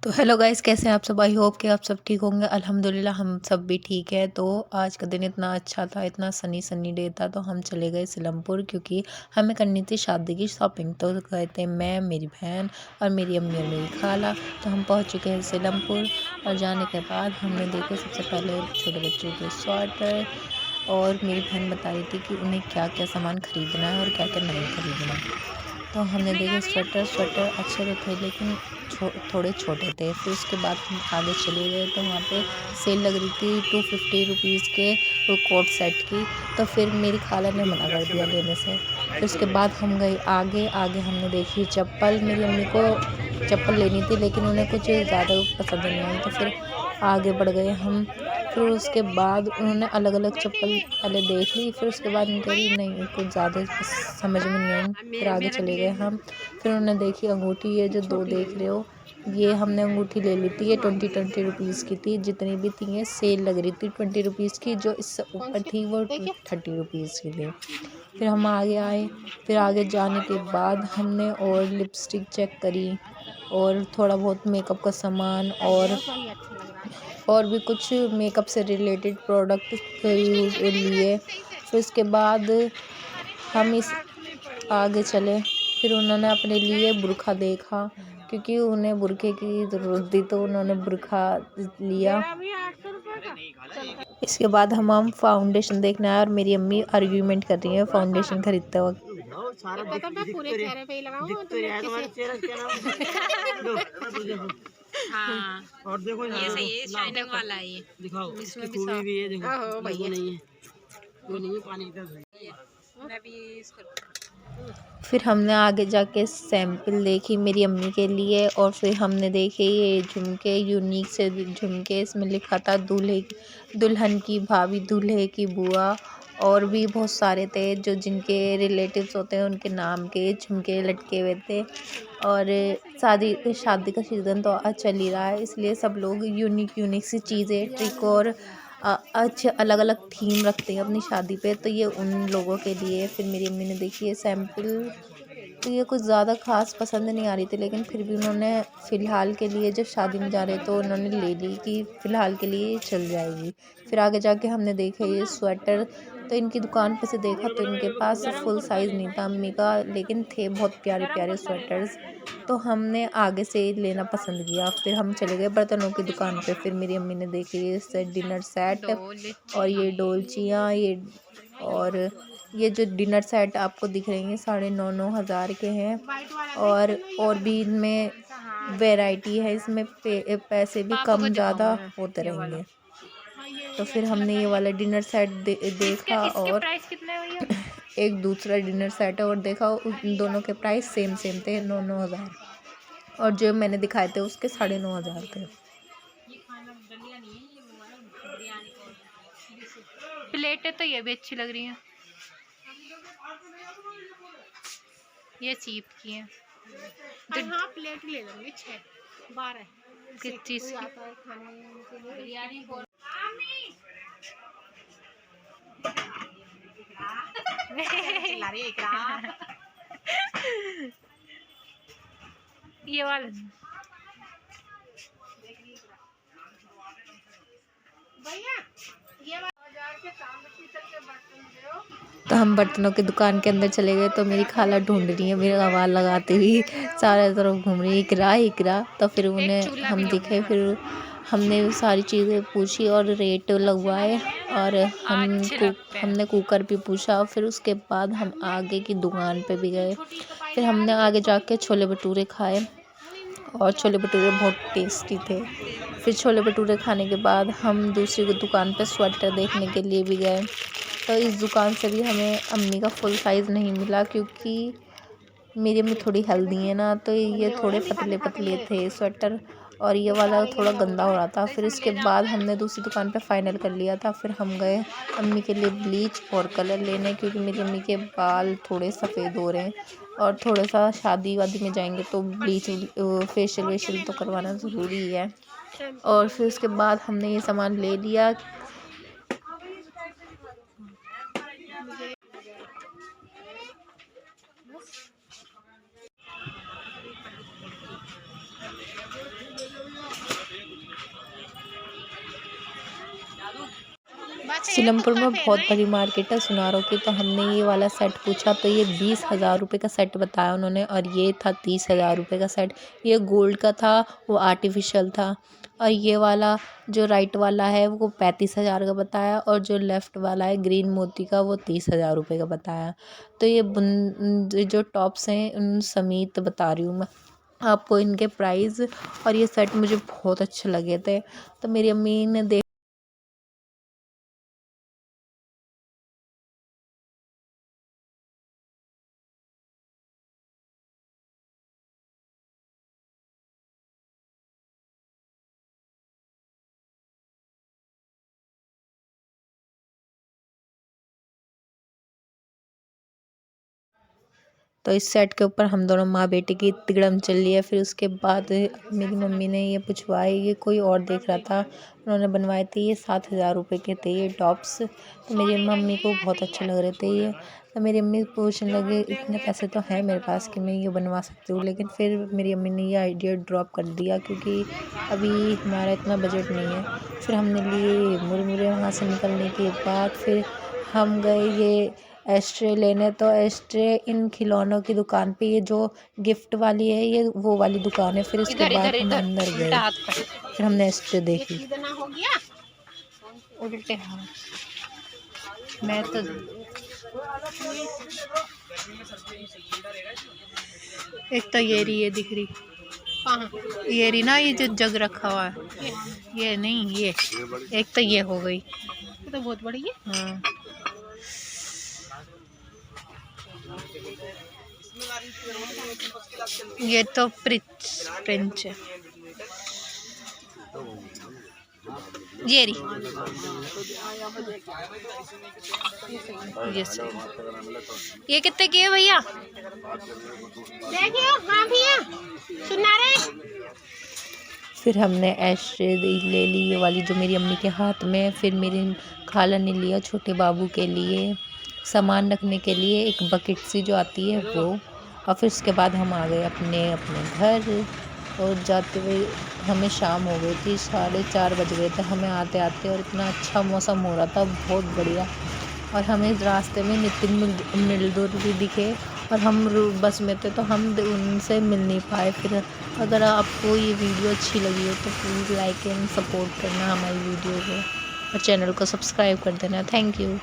तो hello guys, कैसे हैं आप सब। आई होप कि आप सब ठीक होंगे। अल्हम्दुलिल्लाह हम सब भी ठीक है। तो आज का दिन इतना अच्छा था, इतना सनी सनी डे था, तो हम चले गए सिलमपुर क्योंकि हमें करनी थी शादी की शॉपिंग। तो गए थे मैं, मेरी बहन और मेरी अम्मी और मेरी खाला। तो हम पहुंच चुके हैं सिलमपुर और जाने के बाद हमने देखे सबसे पहले छोटे बच्चों के स्वेटर। और मेरी बहन बता रही थी कि उन्हें क्या क्या सामान ख़रीदना है और क्या क्या नहीं ख़रीदना। तो हमने देखे स्वेटर अच्छे तो थे लेकिन थोड़े छोटे थे। फिर उसके बाद हम आगे चले गए तो वहाँ पे सेल लग रही थी 250 रुपीज़ के कोट सेट की। तो फिर मेरी खाला ने मना कर दिया लेने से। फिर उसके बाद हम गए आगे आगे हमने देखी चप्पल। मेरी अम्मी को चप्पल लेनी थी लेकिन उन्हें कुछ ज़्यादा पसंद नहीं आई, तो फिर आगे बढ़ गए हम। फिर उसके बाद उन्होंने अलग अलग चप्पल पहले देख ली, फिर उसके बाद कह रही नहीं कुछ ज़्यादा समझ में नहीं आई। फिर आगे चले गए हम। फिर उन्होंने देखी अंगूठी, ये जो दो देख रहे हो ये हमने अंगूठी ले ली थी। ये 20 रुपीज़ की थी, जितनी भी थी ये सेल लग रही थी 20 रुपीज़ की। जो इससे ऊपर थी वो 30 रुपीज़ की थी। फिर हम आगे आए। फिर आगे जाने के बाद हमने और लिपस्टिक चेक करी और थोड़ा बहुत मेकअप का सामान और भी कुछ मेकअप से रिलेटेड प्रोडक्ट यूज़ लिए। फिर उसके बाद हम इस आगे चले। फिर उन्होंने अपने लिए बुर्का देखा क्योंकि उन्हें बुर्के की ज़रूरत थी, तो उन्होंने बुर्का लिया। इसके बाद हम फाउंडेशन देखने आए और मेरी अम्मी आर्ग्यूमेंट कर रही है फाउंडेशन खरीदते वक्त। हाँ, और देखो ये सही है, शाइनिंग वाला है ये। दिखाओ, इसमें भी खूबी भी है, देखो भैया नहीं है, वो नहीं है, पानी इधर मैं भी इसको। फिर हमने आगे जाके सैंपल देखी मेरी अम्मी के लिए और फिर हमने देखे ये झुमके, यूनिक से झुमके। इसमें लिखा था दूल्हे दुल्हन की भाभी, दूल्हे की बुआ, और भी बहुत सारे थे जो जिनके रिलेटिव्स होते हैं उनके नाम के झुमके लटके हुए थे। और शादी का सीज़न तो आज चल ही रहा है, इसलिए सब लोग यूनिक सी चीज़ें, ट्रिक और अच्छे अलग अलग थीम रखते हैं अपनी शादी पे, तो ये उन लोगों के लिए। फिर मेरी अम्मी ने देखी है सैंपल, तो ये कुछ ज़्यादा ख़ास पसंद नहीं आ रही थी लेकिन फिर भी उन्होंने फ़िलहाल के लिए जब शादी में जा रहे तो उन्होंने ले ली कि फ़िलहाल के लिए चल जाएगी। फिर आगे जाके हमने देखे ये स्वेटर, तो इनकी दुकान पे से देखा तो इनके पास फुल साइज़ नहीं था अम्मी का, लेकिन थे बहुत प्यारे प्यारे स्वेटर्स, तो हमने आगे से लेना पसंद किया। फिर हम चले गए बर्तनों की दुकान पे। फिर मेरी अम्मी ने देखी ये सेट, डिनर सेट, और ये डोलचियाँ, ये और ये जो डिनर सेट आपको दिख रही हैं 9,500 हज़ार के हैं। और भी इनमें वैरायटी है, इसमें पैसे भी कम ज़्यादा होते रहेंगे। तो फिर हमने ये वाला डिनर सेट देखा और प्राइस कितने है भैया? एक दूसरा डिनर सेट और देखा, उन दोनों के प्राइस सेम थे, 9,9 हज़ार। और जो मैंने दिखाए थे उसके 9,500 हज़ार थे। प्लेटें तो ये भी अच्छी लग रही हैं, ये चीप की हैं। हाँ, प्लेट ले लेंगे 6-12 किस चीज़ की? ये वाला तो हम बर्तनों की दुकान के अंदर चले गए तो मेरी खाला ढूंढ रही है, मेरी आवाज़ लगाती हुई सारे तरफ घूम रही है, इकरा इकरा। तो फिर उन्हें हम दिखे, फिर हमने सारी चीज़ें पूछी और रेट लगवाए, और हमने कुकर भी पूछा। फिर उसके बाद हम आगे की दुकान पे भी गए। फिर हमने आगे जाके छोले भटूरे खाए और छोले भटूरे बहुत टेस्टी थे। फिर छोले भटूरे खाने के बाद हम दूसरी दुकान पे स्वेटर देखने के लिए भी गए। तो इस दुकान से भी हमें अम्मी का फुल साइज़ नहीं मिला क्योंकि मेरी अम्मी थोड़ी हेल्दी है ना, तो ये थोड़े पतले पतले थे स्वेटर और ये वाला थोड़ा गंदा हो रहा था। फिर इसके बाद हमने दूसरी दुकान पे फाइनल कर लिया था। फिर हम गए अम्मी के लिए ब्लीच और कलर लेने क्योंकि मेरी अम्मी के बाल थोड़े सफ़ेद हो रहे हैं और थोड़ा सा शादी वादी में जाएंगे तो ब्लीच फेशियल वेशियल तो करवाना ज़रूरी है। और फिर उसके बाद हमने ये सामान ले लिया। सीलमपुर में बहुत बड़ी मार्केट है सुनारों की। तो हमने ये वाला सेट पूछा तो ये 20,000 रुपये का सेट बताया उन्होंने, और ये था 30,000 रुपये का सेट। ये गोल्ड का था, वो आर्टिफिशियल था। और ये वाला जो राइट वाला है वो 35,000 का बताया, और जो लेफ़्ट वाला है ग्रीन मोती का वो 30,000 रुपये का बताया। तो ये जो टॉप्स हैं उन समेत बता रही हूँ मैं आपको इनके प्राइस। और ये सेट मुझे बहुत अच्छे लगे थे। तो मेरी अम्मी ने तो इस सेट के ऊपर हम दोनों माँ बेटे की तिगड़म चल रही है। फिर उसके बाद मेरी मम्मी ने ये पूछवाए, ये कोई और देख रहा था, उन्होंने बनवाए थे। ये 7,000 रुपये के थे ये टॉप्स। तो मेरी मम्मी को बहुत अच्छे लग रहे थे ये। तो मेरी अम्मी पूछने लगे, इतने पैसे तो हैं मेरे पास कि मैं ये बनवा सकती हूँ। लेकिन फिर मेरी अम्मी ने ये आइडिया ड्रॉप कर दिया क्योंकि अभी हमारा इतना बजट नहीं है। फिर हमने लिए मुरमुरे। वहाँ से निकलने के बाद फिर हम गए ये एस्ट्रे लेने। तो एस्ट्रे इन खिलौनों की दुकान पे, ये जो गिफ्ट वाली है ये वो वाली दुकान है। फिर उसके बाद हम अंदर गए, फिर हमने एस्ट्रे देखी। उल्टे हाथ मैं तो एक तो ये रही, ये दिख रही, ये रही ना, ये जो जग रखा हुआ है, ये नहीं, ये एक तो ये हो गई, ये तो बहुत बड़ी है। हाँ ये तो प्रिंच है, ये रही, ये कितने की है भैया? देखिए हाँ भैया सुना रहे। फिर हमने एस्ट्रे ले ली, ये वाली जो मेरी अम्मी के हाथ में है। फिर मेरी खाला ने लिया छोटे बाबू के लिए सामान रखने के लिए एक बकेट सी जो आती है वो। और फिर उसके बाद हम आ गए अपने घर। और जाते हुए हमें शाम हो गई थी, 4:30 बज गए थे हमें आते आते। और इतना अच्छा मौसम हो रहा था, बहुत बढ़िया। और हमें रास्ते में नितिन मिलदुर भी दिखे, और हम बस में थे तो हम उनसे मिल नहीं पाए। फिर अगर आपको ये वीडियो अच्छी लगी हो तो प्लीज़ लाइक एंड सपोर्ट करना हमारी वीडियो को, और चैनल को सब्सक्राइब कर देना। Thank you.